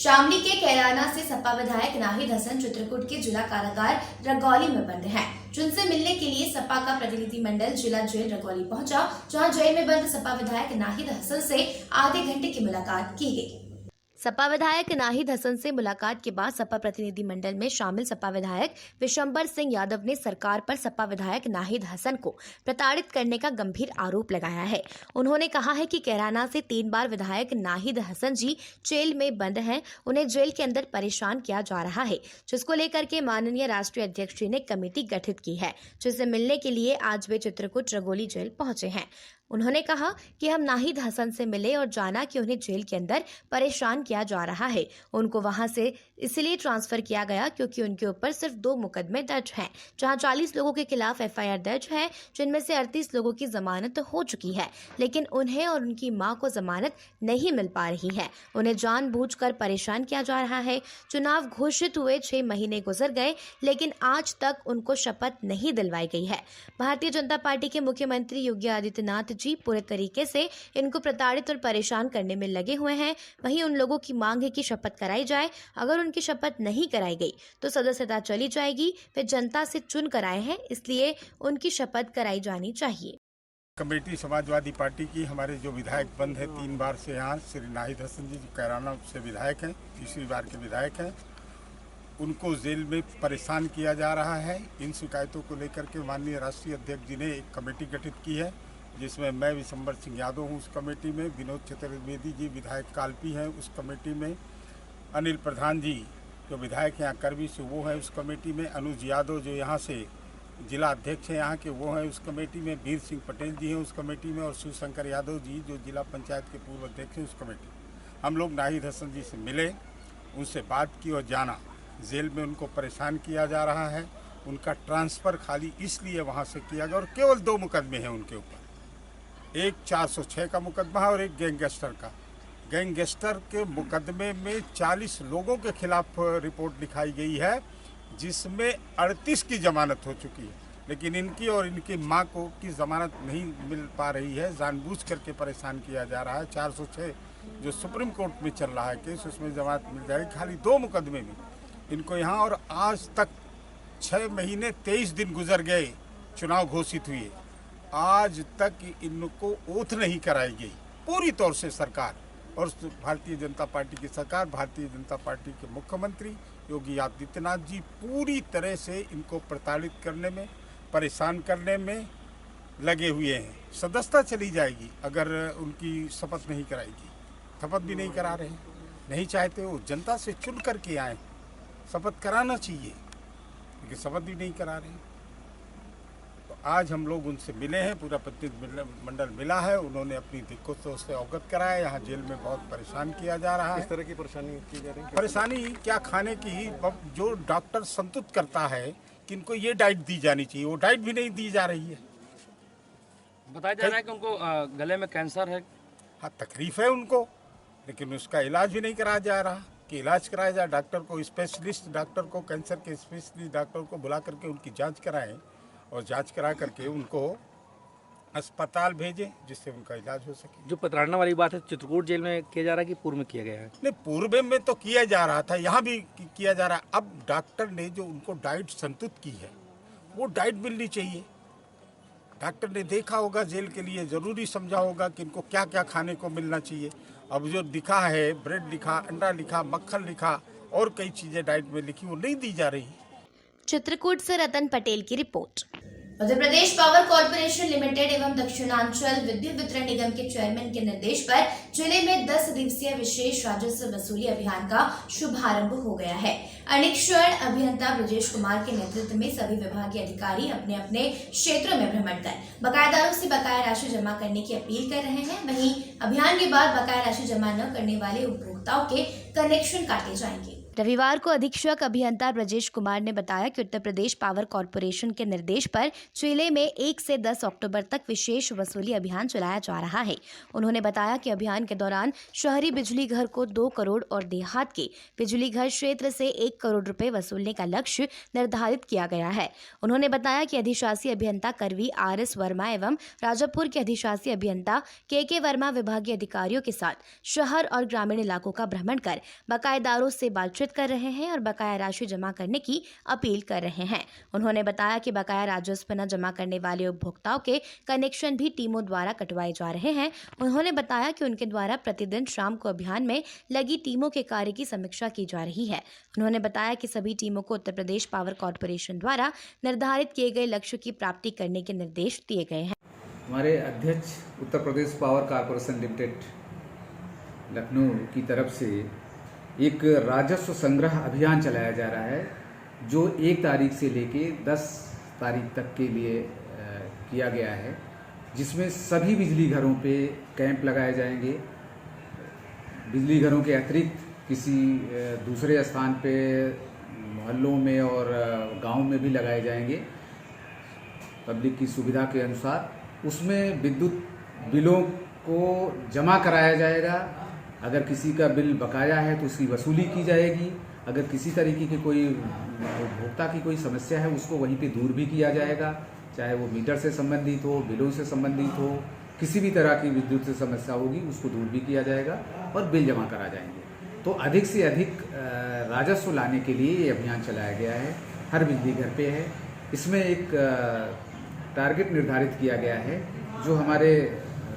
शामली के कैराना से सपा विधायक नाहिद हसन चित्रकूट के जिला कारागार रगौली में बंद हैं, जिनसे मिलने के लिए सपा का प्रतिनिधिमंडल जिला जेल रगौली पहुंचा, जहां जेल में बंद सपा विधायक नाहिद हसन से आधे घंटे की मुलाकात की गई। सपा विधायक नाहिद हसन से मुलाकात के बाद सपा प्रतिनिधिमंडल में शामिल सपा विधायक विशंबर सिंह यादव ने सरकार पर सपा विधायक नाहिद हसन को प्रताड़ित करने का गंभीर आरोप लगाया है। उन्होंने कहा है कि कैराना से 3 बार विधायक नाहिद हसन जी जेल में बंद हैं, उन्हें जेल के अंदर परेशान किया जा रहा है, जिसको लेकर के माननीय राष्ट्रीय अध्यक्ष जी ने कमेटी गठित की है, जिससे मिलने के लिए आज वे चित्रकूट रगौली जेल पहुंचे हैं। उन्होंने कहा कि हम नाहिद हसन से मिले और जाना कि उन्हें जेल के अंदर परेशान किया जा रहा है। उनको वहां से इसलिए ट्रांसफर किया गया क्योंकि उनके ऊपर सिर्फ 2 मुकदमे दर्ज हैं, जहां 40 लोगों के खिलाफ एफआईआर दर्ज है, जिनमें से 38 लोगों की जमानत हो चुकी है, लेकिन उन्हें और उनकी मां को जमानत नहीं मिल पा रही है। उन्हें जानबूझकर परेशान किया जा रहा है। चुनाव घोषित हुए 6 महीने गुजर गए, लेकिन आज तक उनको शपथ नहीं दिलवाई गई है। भारतीय जनता पार्टी के मुख्यमंत्री योगी आदित्यनाथ जी पूरे तरीके से इनको प्रताड़ित और परेशान करने में लगे हुए हैं। वहीं उन लोगों की मांग है कि शपथ कराई जाए। अगर उनकी शपथ नहीं कराई गई तो सदस्यता चली जाएगी। वे जनता से चुन कर आए हैं, इसलिए उनकी शपथ कराई जानी चाहिए। कमेटी समाजवादी पार्टी की हमारे जो विधायक बंद है 3 बार से यहाँ श्री नाहिद हसन जी जो कैराना से विधायक हैं, तीसरी बार के विधायक हैं, उनको जेल में परेशान किया जा रहा है। इन शिकायतों को लेकर के माननीय राष्ट्रीय अध्यक्ष जी ने एक कमेटी गठित की है, जिसमें मैं विशंबर सिंह यादव हूँ उस कमेटी में, विनोद चतुर्वेदी जी विधायक कालपी हैं उस कमेटी में, अनिल प्रधान जी जो विधायक यहाँ करवी से वो हैं उस कमेटी में, अनुज यादव जो यहाँ से जिला अध्यक्ष हैं यहाँ के वो हैं उस कमेटी में, वीर सिंह पटेल जी हैं उस कमेटी में, और शिवशंकर यादव जी जो जिला पंचायत के पूर्व अध्यक्ष हैं उस कमेटी में। हम लोग नाहिद हसन जी से मिले, उनसे बात की और जाना जेल में उनको परेशान किया जा रहा है। उनका ट्रांसफ़र खाली इसलिए वहाँ से किया गया और केवल 2 मुकदमे हैं उनके ऊपर, एक 406 का मुकदमा है और एक गैंगस्टर का। गैंगस्टर के मुकदमे में 40 लोगों के खिलाफ रिपोर्ट लिखाई गई है, जिसमें 38 की जमानत हो चुकी है, लेकिन इनकी और इनकी मां को की जमानत नहीं मिल पा रही है। जानबूझ करके परेशान किया जा रहा है। 406 जो सुप्रीम कोर्ट में चल रहा है केस, उसमें जमानत मिल जाएगी। खाली 2 मुकदमे में इनको यहाँ, और आज तक 6 महीने 23 दिन गुजर गए, चुनाव घोषित हुए, आज तक इनको ओथ नहीं कराई गई पूरी तौर से सरकार और भारतीय जनता पार्टी की सरकार, भारतीय जनता पार्टी के मुख्यमंत्री योगी आदित्यनाथ जी पूरी तरह से इनको प्रताड़ित करने में, परेशान करने में लगे हुए हैं। सदस्यता चली जाएगी अगर उनकी शपथ नहीं कराएगी। शपथ भी नहीं करा रहे हैं, नहीं चाहते वो जनता से चुन करके आए, शपथ कराना चाहिए, लेकिन शपथ भी नहीं करा रहे हैं। तो आज हम लोग उनसे मिले हैं, पूरा प्रतिनिधिमंडल मिला है, उन्होंने अपनी दिक्कतों से अवगत कराया। यहाँ जेल में बहुत परेशान किया जा रहा है। इस तरह की परेशानी की जा रही है? परेशानी क्या, खाने की जो डॉक्टर संतुष्ट करता है कि इनको ये डाइट दी जानी चाहिए, वो डाइट भी नहीं दी जा रही है। बताया जा रहा है कि उनको गले में कैंसर है। हाँ, तकलीफ है उनको, लेकिन उसका इलाज भी नहीं कराया जा रहा कि इलाज कराया जाए। डॉक्टर को, स्पेशलिस्ट डॉक्टर को, कैंसर के स्पेशलिस्ट डॉक्टर को बुला करके उनकी जांच कराएं और जांच करा करके उनको अस्पताल भेजें जिससे उनका इलाज हो सके। जो प्रताड़ना वाली बात है चित्रकूट जेल में किया जा रहा है कि पूर्व में किया गया है? नहीं, पूर्व में तो किया जा रहा था, यहाँ भी किया जा रहा है। अब डॉक्टर ने जो उनको डाइट संतुष्ट की है, वो डाइट मिलनी चाहिए। डॉक्टर ने देखा होगा, जेल के लिए ज़रूरी समझा होगा कि इनको क्या क्या खाने को मिलना चाहिए। अब जो लिखा है, ब्रेड लिखा, अंडा लिखा, मक्खन लिखा और कई चीज़ें डाइट में लिखी, वो नहीं दी जा रही। चित्रकूट से रतन पटेल की report. Madhya Pradesh power corporation limited एवं दक्षिणांचल विद्युत वितरण निगम के चेयरमैन के निर्देश पर जिले में 10 दिवसीय विशेष राजस्व वसूली अभियान का शुभारंभ हो गया है। अनिक्षण अभियंता ब्रजेश कुमार के नेतृत्व में सभी विभागीय अधिकारी अपने अपने क्षेत्रों में भ्रमण कर बकायेदारों से बकाया राशि जमा करने की अपील कर रहे हैं। वहीं अभियान के बाद बकाया राशि जमा न करने वाले उपभोक्ताओं के कनेक्शन काटे जाएंगे। रविवार को अधीक्षक अभियंता ब्रजेश कुमार ने बताया कि उत्तर प्रदेश पावर कॉर्पोरेशन के निर्देश पर जिले में 1 से 10 अक्टूबर तक विशेष वसूली अभियान चलाया जा रहा है। उन्होंने बताया कि अभियान के दौरान शहरी बिजली घर को 2 करोड़ और देहात के बिजली घर क्षेत्र से 1 करोड़ रुपए वसूलने का लक्ष्य निर्धारित किया गया है। उन्होंने बताया कि अधिशासी अभियंता करवी RS वर्मा एवं राजापुर के अधिशासी अभियंता KK वर्मा विभागीय अधिकारियों के साथ शहर और ग्रामीण इलाकों का भ्रमण कर बकायेदारों से बातचीत कर रहे हैं और बकाया राशि जमा करने की अपील कर रहे हैं। उन्होंने बताया कि बकाया राजस्व न जमा करने वाले उपभोक्ताओं के कनेक्शन भी टीमों द्वारा कटवाए जा रहे हैं। उन्होंने बताया कि उनके द्वारा प्रतिदिन शाम को अभियान में लगी टीमों के कार्य की समीक्षा की जा रही है। उन्होंने बताया कि सभी टीमों को उत्तर प्रदेश पावर कॉर्पोरेशन द्वारा निर्धारित किए गए लक्ष्य की प्राप्ति करने के निर्देश दिए गए हैं। हमारे अध्यक्ष Uttar Pradesh power corporation limited Lucknow की तरफ से एक राजस्व संग्रह अभियान चलाया जा रहा है, जो 1 तारीख से लेके 10 तारीख तक के लिए किया गया है, जिसमें सभी बिजली घरों पे कैंप लगाए जाएंगे। बिजली घरों के अतिरिक्त किसी दूसरे स्थान पे मोहल्लों में और गांव में भी लगाए जाएंगे पब्लिक की सुविधा के अनुसार। उसमें विद्युत बिलों को जमा कराया जाएगा। अगर किसी का बिल बकाया है तो उसकी वसूली की जाएगी। अगर किसी तरीके की कोई उपभोक्ता की कोई समस्या है उसको वहीं पे दूर भी किया जाएगा, चाहे वो मीटर से संबंधित हो, बिलों से संबंधित हो, किसी भी तरह की विद्युत से समस्या होगी उसको दूर भी किया जाएगा और बिल जमा करा जाएंगे। तो अधिक से अधिक राजस्व लाने के लिए ये अभियान चलाया गया है, हर बिजली घर पे है। इसमें एक टारगेट निर्धारित किया गया है, जो हमारे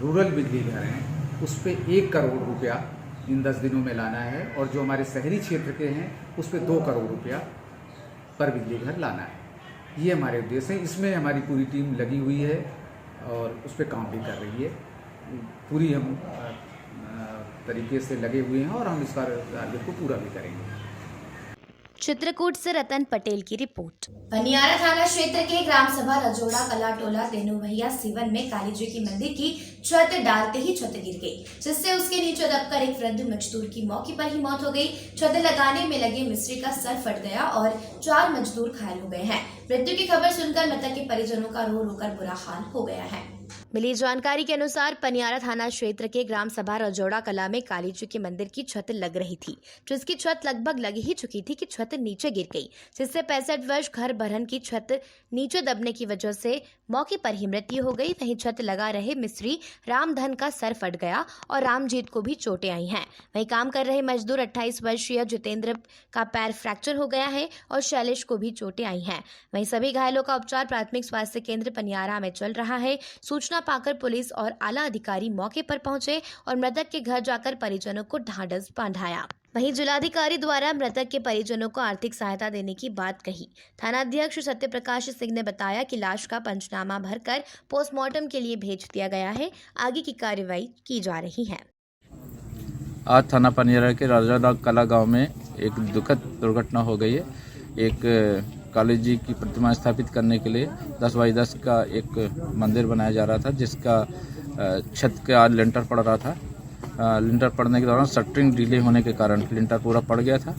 रूरल बिजली घर हैं उस पर 1 करोड़ रुपया इन 10 दिनों में लाना है, और जो हमारे शहरी क्षेत्र के हैं उस पर 2 करोड़ रुपया पर बिजली घर लाना है। ये हमारे उद्देश्य हैं। इसमें हमारी पूरी टीम लगी हुई है और उस पर काम भी कर रही है। पूरी हम तरीके से लगे हुए हैं और हम इस बार टारगेट को पूरा भी करेंगे। चित्रकूट से रतन पटेल की रिपोर्ट। बनियारा थाना क्षेत्र के ग्राम सभा रजोड़ा कलाटोला तेनू भैया सीवन में काली जी की मंदिर की छत डालते ही छत गिर गई, जिससे उसके नीचे दबकर एक वृद्ध मजदूर की मौके पर ही मौत हो गई। छत लगाने में लगे मिस्त्री का सर फट गया और 4 मजदूर घायल हो गए हैं। मृत्यु की खबर सुनकर मृतक के परिजनों का रो रो कर बुरा हाल हो गया है। मिली जानकारी के अनुसार पनियारा थाना क्षेत्र के ग्राम सभा रजोड़ा कला में काली जी के मंदिर की छत लग रही थी, जिसकी छत लगभग लग ही चुकी थी कि छत नीचे गिर गई, जिससे 65 वर्ष घर भरन की छत नीचे दबने की वजह से मौके पर ही मृत्यु हो गई। वहीं छत लगा रहे मिस्त्री रामधन का सर फट गया और रामजीत को भी चोटें आई हैं। वहीं काम कर रहे मजदूर 28 वर्षीय जितेंद्र का पैर फ्रैक्चर हो गया है और शैलेश को भी चोटें आई हैं। वहीं सभी घायलों का उपचार प्राथमिक स्वास्थ्य केंद्र पनियारा में चल रहा है। सूचना पाकर पुलिस और आला अधिकारी मौके पर पहुंचे और मृतक के घर जाकर परिजनों को ढांढस बांधाया। वहीं जिलाधिकारी द्वारा मृतक के परिजनों को आर्थिक सहायता देने की बात कही। थानाध्यक्ष सत्य प्रकाश सिंह ने बताया कि लाश का पंचनामा भरकर पोस्टमार्टम के लिए भेज दिया गया है। आगे की कार्रवाई की जा रही है। आज थाना पनियारा के राजा कला गांव में एक दुखद दुर्घटना हो गई है। एक काली जी की प्रतिमा स्थापित करने के लिए 10x10 का एक मंदिर बनाया जा रहा था, जिसका छत का आज लिंटर पड़ रहा था। लिंटर पड़ने के दौरान शटरिंग डिले होने के कारण लिंटर पूरा पड़ गया था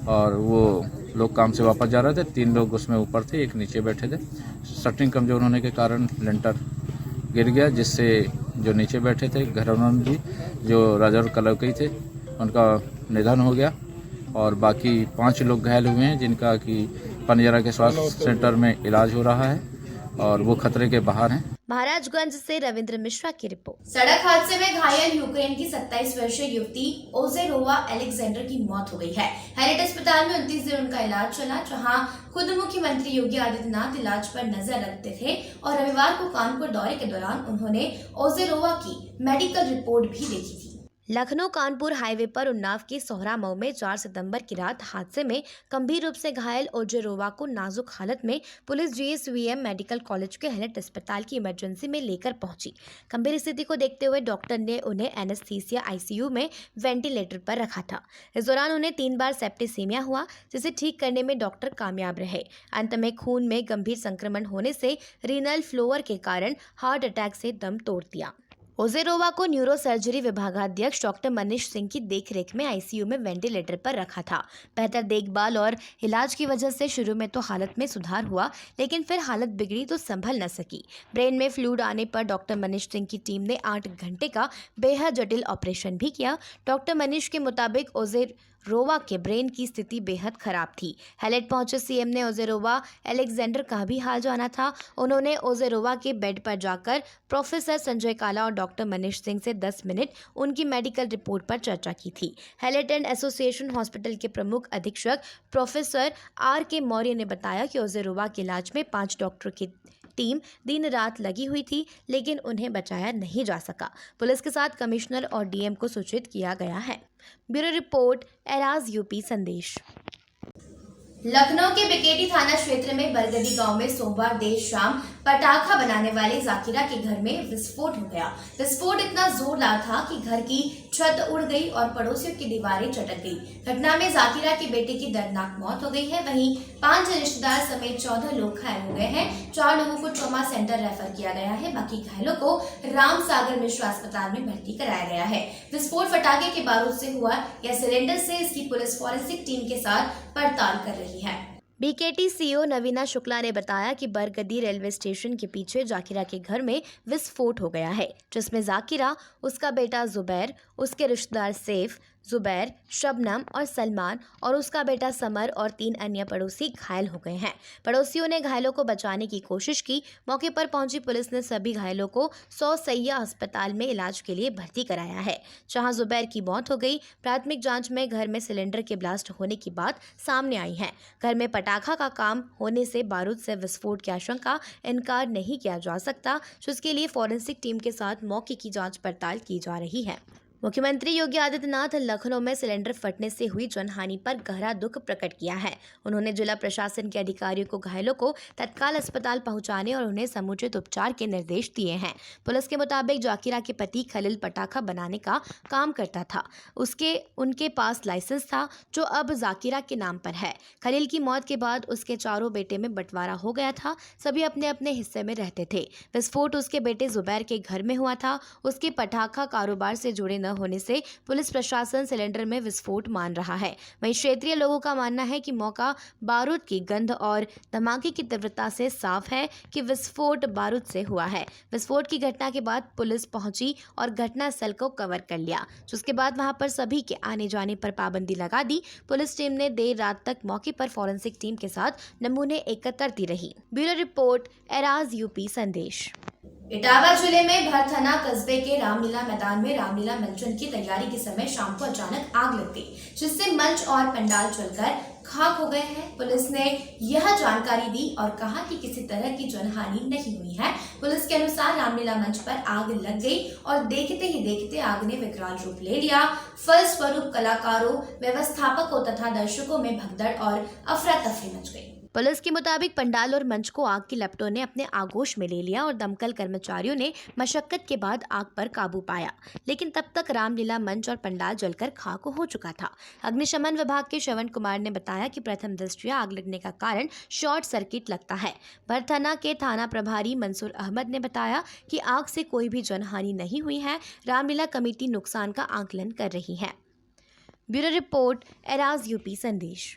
और वो लोग काम से वापस जा रहे थे। 3 लोग उसमें ऊपर थे, एक नीचे बैठे थे। शटरिंग कमजोर होने के कारण लिंटर गिर गया, जिससे जो नीचे बैठे थे घरों भी जो राजा कला के थे उनका निधन हो गया और बाकी 5 लोग घायल हुए हैं, जिनका कि पनियारा के स्वास्थ्य सेंटर में इलाज हो रहा है और वो खतरे के बाहर हैं। महाराजगंज से रविंद्र मिश्रा की रिपोर्ट। सड़क हादसे में घायल यूक्रेन की 27 वर्षीय युवती ओजेरोवा अलेक्जेंडर की मौत हो गई है। हेरिट अस्पताल में 29 दिन उनका इलाज चला, जहां खुद मुख्यमंत्री योगी आदित्यनाथ इलाज पर नजर रखते थे और रविवार को कानपुर दौरे के दौरान उन्होंने ओजेरोवा की मेडिकल रिपोर्ट भी देखी थी। लखनऊ कानपुर हाईवे पर उन्नाव के सोहरा मऊ में 4 सितंबर की रात हादसे में गंभीर रूप से घायल ओजेरोवा को नाजुक हालत में पुलिस GSVM मेडिकल कॉलेज के हेरिट अस्पताल की इमरजेंसी में लेकर पहुंची। गंभीर स्थिति को देखते हुए डॉक्टर ने उन्हें एनेस्थीसिया ICU में वेंटिलेटर पर रखा था। इस दौरान उन्हें 3 बार सेप्टिसेमिया हुआ, जिसे ठीक करने में डॉक्टर कामयाब रहे। अंत में खून में गंभीर संक्रमण होने से रीनल फ्लोअर के कारण हार्ट अटैक से दम तोड़ दिया। ओजेरोवा को न्यूरो सर्जरी विभागाध्यक्ष डॉक्टर मनीष सिंह की देखरेख में आईसीयू में वेंटिलेटर पर रखा था। बेहतर देखभाल और इलाज की वजह से शुरू में तो हालत में सुधार हुआ, लेकिन फिर हालत बिगड़ी तो संभल न सकी। ब्रेन में फ्लूइड आने पर डॉक्टर मनीष सिंह की टीम ने 8 घंटे का बेहद जटिल ऑपरेशन भी किया। डॉक्टर मनीष के मुताबिक ओजेरोवा के ब्रेन की स्थिति बेहद खराब थी। हैलेट पहुंचे सीएम ने ओजेरोवा एलेक्जेंडर का भी हाल जाना था। उन्होंने ओजेरोवा के बेड पर जाकर प्रोफेसर संजय काला और डॉक्टर मनीष सिंह से 10 मिनट उनकी मेडिकल रिपोर्ट पर चर्चा की थी। हैलेट एंड एसोसिएशन हॉस्पिटल के प्रमुख अधीक्षक प्रोफेसर RK मौर्य ने बताया कि ओजेरोवा के इलाज में 5 डॉक्टर की टीम दिन रात लगी हुई थी, लेकिन उन्हें बचाया नहीं जा सका। पुलिस के साथ कमिश्नर और DM को सूचित किया गया है। ब्यूरो रिपोर्ट, एराज यूपी संदेश। लखनऊ के बीकेटी थाना क्षेत्र में बरगदी गांव में सोमवार देर शाम पटाखा बनाने वाले जाकिरा के घर में विस्फोट हो गया। विस्फोट इतना जोरदार था कि घर की छत उड़ गई और पड़ोसियों की दीवारें चटक गई। घटना में जाकिरा के बेटे की दर्दनाक मौत हो गई है। वहीं 5 रिश्तेदार समेत 14 लोग घायल हो गए हैं। 4 लोगों को ट्रॉमा सेंटर रेफर किया गया है। बाकी घायलों को राम सागर मिश्रा अस्पताल में भर्ती कराया गया है। विस्फोट फटाके के बारूद से हुआ या सिलेंडर से, इसकी पुलिस फॉरेंसिक टीम के साथ पड़ताल कर रही है। बीकेटी CEO नवीना शुक्ला ने बताया कि बरगदी रेलवे स्टेशन के पीछे जाकिरा के घर में विस्फोट हो गया है, जिसमें जाकिरा, उसका बेटा जुबैर, उसके रिश्तेदार सैफ, जुबैर, शबनम और सलमान और उसका बेटा समर और 3 अन्य पड़ोसी घायल हो गए हैं। पड़ोसियों ने घायलों को बचाने की कोशिश की। मौके पर पहुंची पुलिस ने सभी घायलों को 100 सैया अस्पताल में इलाज के लिए भर्ती कराया है, जहां जुबैर की मौत हो गई। प्राथमिक जांच में घर में सिलेंडर के ब्लास्ट होने की बात सामने आई है। घर में पटाखा का काम होने से बारूद से विस्फोट की आशंका इनकार नहीं किया जा सकता, जिसके लिए फॉरेंसिक टीम के साथ मौके की जाँच पड़ताल की जा रही है। मुख्यमंत्री योगी आदित्यनाथ लखनऊ में सिलेंडर फटने से हुई जनहानि पर गहरा दुख प्रकट किया है। उन्होंने जिला प्रशासन के अधिकारियों को घायलों को तत्काल अस्पताल पहुंचाने और उन्हें समुचित उपचार के निर्देश दिए हैं। पुलिस के मुताबिक जाकिरा के पति खलील पटाखा बनाने का काम करता था। उनके पास लाइसेंस था, जो अब जाकिरा के नाम पर है। खलील की मौत के बाद उसके चारों बेटे में बंटवारा हो गया था। सभी अपने अपने हिस्से में रहते थे। विस्फोट उसके बेटे जुबैर के घर में हुआ था। उसके पटाखा कारोबार से जुड़े न होने से पुलिस प्रशासन सिलेंडर में विस्फोट मान रहा है। वहीं क्षेत्रीय लोगों का मानना है कि मौका बारूद की गंध और धमाके की तीव्रता से साफ है कि विस्फोट बारूद से हुआ है। विस्फोट की घटना के बाद पुलिस पहुंची और घटना स्थल को कवर कर लिया, जिसके बाद वहां पर सभी के आने जाने पर पाबंदी लगा दी। पुलिस टीम ने देर रात तक मौके पर फॉरेंसिक टीम के साथ नमूने एकत्र करती रही। ब्यूरो रिपोर्ट, एराज यूपी संदेश। इटावा जिले में भरथना कस्बे के रामलीला मैदान में रामलीला मंचन की तैयारी के समय शाम को अचानक आग लग गई, जिससे मंच और पंडाल जलकर खाक हो गए हैं। पुलिस ने यह जानकारी दी और कहा कि किसी तरह की जनहानि नहीं हुई है। पुलिस के अनुसार रामलीला मंच पर आग लग गई और देखते ही देखते आग ने विकराल रूप ले लिया। फलस्वरूप कलाकारों, व्यवस्थापकों तथा दर्शकों में भगदड़ और अफरा तफरी मच गई। पुलिस के मुताबिक पंडाल और मंच को आग की लपटों ने अपने आगोश में ले लिया और दमकल कर्मचारियों ने मशक्कत के बाद आग पर काबू पाया, लेकिन तब तक रामलीला मंच और पंडाल जलकर खाक हो चुका था। अग्निशमन विभाग के श्रवण कुमार ने बताया कि प्रथम दृष्टया आग लगने का कारण शॉर्ट सर्किट लगता है। भरथना के थाना प्रभारी मंसूर अहमद ने बताया कि आग से कोई भी जनहानि नहीं हुई है। रामलीला कमेटी नुकसान का आकलन कर रही है। ब्यूरो रिपोर्ट, एराज यूपी संदेश।